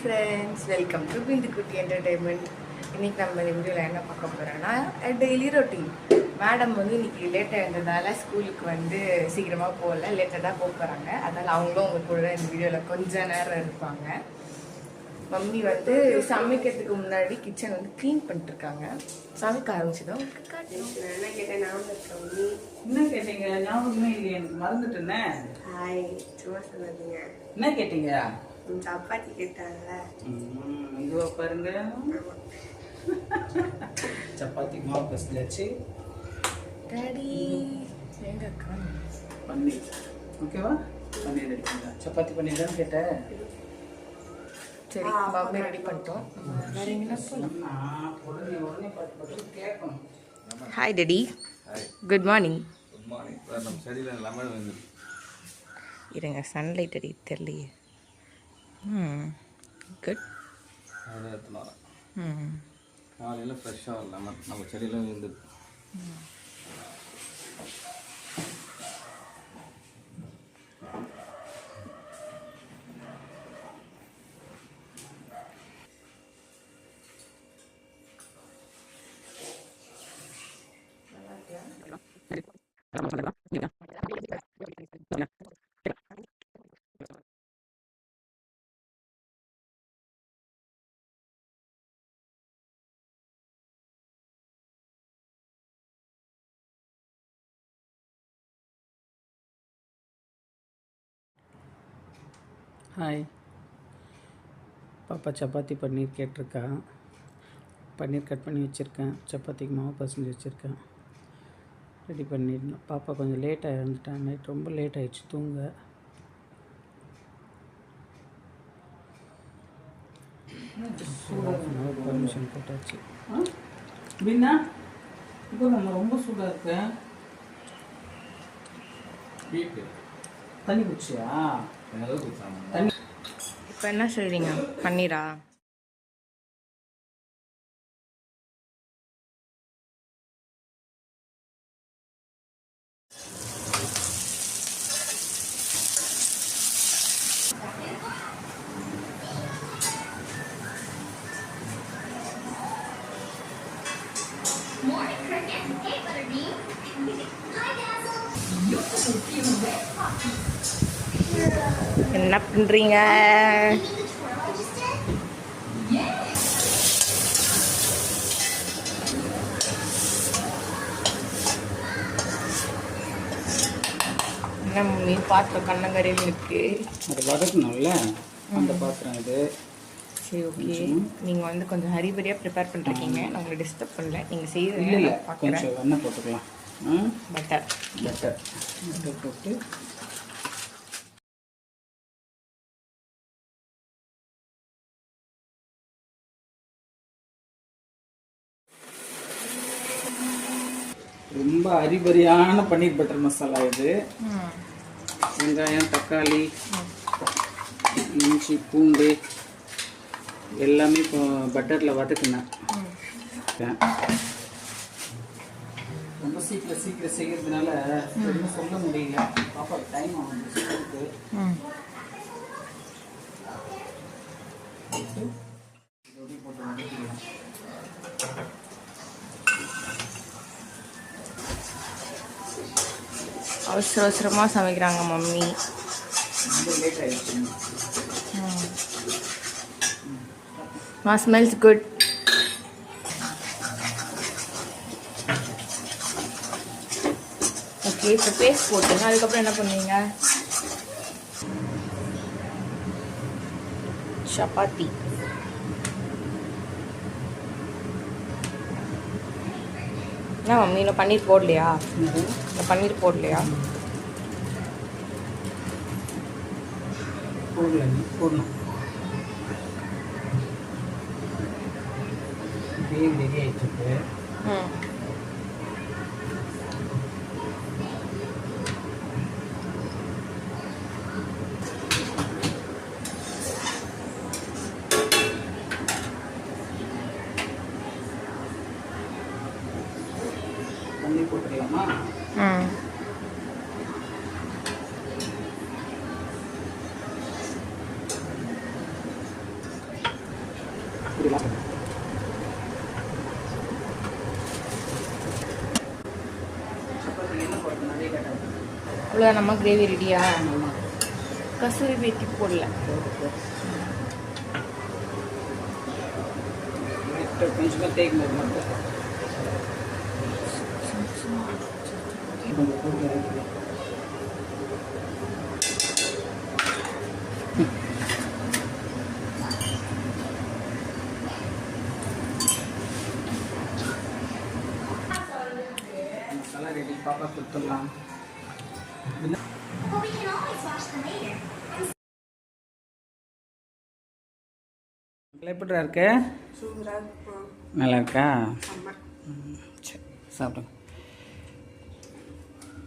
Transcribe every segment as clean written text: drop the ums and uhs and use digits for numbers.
Friends, welcome to Bindukutty entertainment. இன்றைக்கி நம்ம இந்த வீடியோவில் என்ன பார்க்க போகிறோன்னா டெய்லி ரொட்டீன். மேடம் வந்து இன்றைக்கி லேட்டாக இருந்ததால் ஸ்கூலுக்கு வந்து சீக்கிரமாக போகல, லேட்டாக தான் போக போகிறாங்க. அதனால் அவங்களும் உங்கள் கூட இந்த வீடியோவில் கொஞ்சம் நேரம் இருப்பாங்க. மம்மி வந்து சமைக்கிறதுக்கு முன்னாடி கிச்சன் வந்து க்ளீன் பண்ணிட்டுருக்காங்க. சமைக்க ஆரம்பிச்சதும் உங்களுக்கு காட்டுறோம். என்ன கேட்டேன், ஞாபகம் இருக்கா? என்ன கேட்டீங்க? ஞாபகமே இல்லையே, எனக்கு மறந்துட்டேனே. ஹாய், சும்மா சொன்னீங்க. என்ன கேட்டீங்க? சப்பாத்தி கேட்டாங்கல்ல, இதுவா பாருங்க. சப்பாத்தி மாவு பசலாச்சு. டாடி எங்க அக்கா பன்னீர் ஓகேவா? பன்னீர் எடுத்துங்க. சப்பாத்தி பன்னீர் தான் கேட்டேன். சரி, மம்மி ரெடி பண்ணிட்டோம். வேற எங்கன்னா போகலாம். உடனே பார்த்து கேட்கணும். Hi daddy, good morning. Good morning. நம்ம செடியில் எல்லாமே வந்து இருங்க, சன்லைட் அடி தெரியலையே. குட். அதை எடுத்துன்னு வரேன். காலையில் ஃப்ரெஷ்ஷாக லெமன் நம்ம செடியில் இருந்தது. ஹாய். பாப்பா சப்பாத்தி பன்னீர் கேட்டிருக்கா. பன்னீர் கட் பண்ணி வச்சுருக்கேன். சப்பாத்திக்கு மாவு பசஞ்சு வச்சுருக்கேன். ரெடி பண்ணிடணும். பாப்பா கொஞ்சம் லேட்டாக இருந்துட்டாங்க. நைட் ரொம்ப லேட் ஆகிடுச்சு தூங்க. பர்மிஷன் போட்டாச்சு. அப்படின்னா இப்போ நம்ம ரொம்ப சூடாக இருக்கு. தண்ணி குடிச்சியா? தண்ணி. இப்போ என்ன செய்றீங்க? பன்னீரா? என்ன பண்றீங்க? என்ன மம்மி பாத்திரம் கண்ணங்கரையில் இருக்கு? அது வதக்கணும்ல, அந்த பாத்திரம் இது. சரி, ஓகே. நீங்கள் வந்து கொஞ்சம் ஹரிபரியாக ப்ரிப்பேர் பண்ணிருக்கீங்க. நான் உங்களை டிஸ்டர்ப் பண்ணல. நீங்கள் செய்யறது இல்லை, பார்க்குறேன். கொஞ்சம் வெண்ணெய் போட்டுக்கலாம். பட்டர் போட்டு ரொம்ப அரிபரியான பன்னீர் பட்டர் மசாலா இது. வெங்காயம், தக்காளி, இஞ்சி, பூண்டு எல்லாமே இப்போ பட்டரில் வதக்குனேன். ரொம்ப சீக்கிரம் செய்கிறதுனால எதுவும் சொல்ல முடியல. பாப்பா டைம் ஆகும் ஸ்கூலுக்கு. போட்டு வதக்கிடலாம். அவசரமாக சமைக்கிறாங்க மம்மி. ரொம்ப லேட் ஆகிடுச்சு. Smells good. ஓகே, இப்போ பேஸ்ட் போட்டுங்க. அதுக்கப்புறம் என்ன பண்ணுவீங்க? சப்பாத்தி. என்ன மம்மி, இன்னும் பன்னீர் போடலையா? பன்னீர் போடலையா? போடணும். ரெடி ஆகிட்டு. பன்னீர் போட்டுக்கலாமா? அவ்வளோ நம்ம கிரேவி ரெடியா? கசூரி மேத்தி போடல. கொஞ்சமாக தேய்க்கும் மட்டும் மசாலா ரெடி. பாப்பா கொடுத்துடலாம். எப்படி இருக்கு? நல்லா இருக்கா? சரி சாப்பிடுங்க.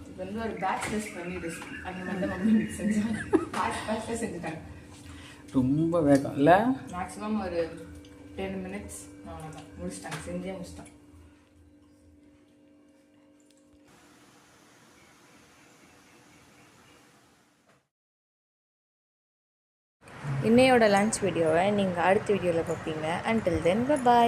இது வந்து ஒரு பேட்ச்லெஸ் பண்ணிட்டு அந்த மாதிரி தான் மம்மி செஞ்சாங்க. பேட்ச்ல செஞ்சுட்டாங்க. ரொம்ப வேகம் இல்லை? மேக்ஸிமம் ஒரு 10 minutes அவ்வளோதான், முடிச்சிட்டாங்க, செஞ்சே முடிச்சிட்டாங்க. இன்னையோட லன்ச் வீடியோவை நீங்கள் அடுத்த வீடியோவில் பார்ப்பீங்க. Until then by.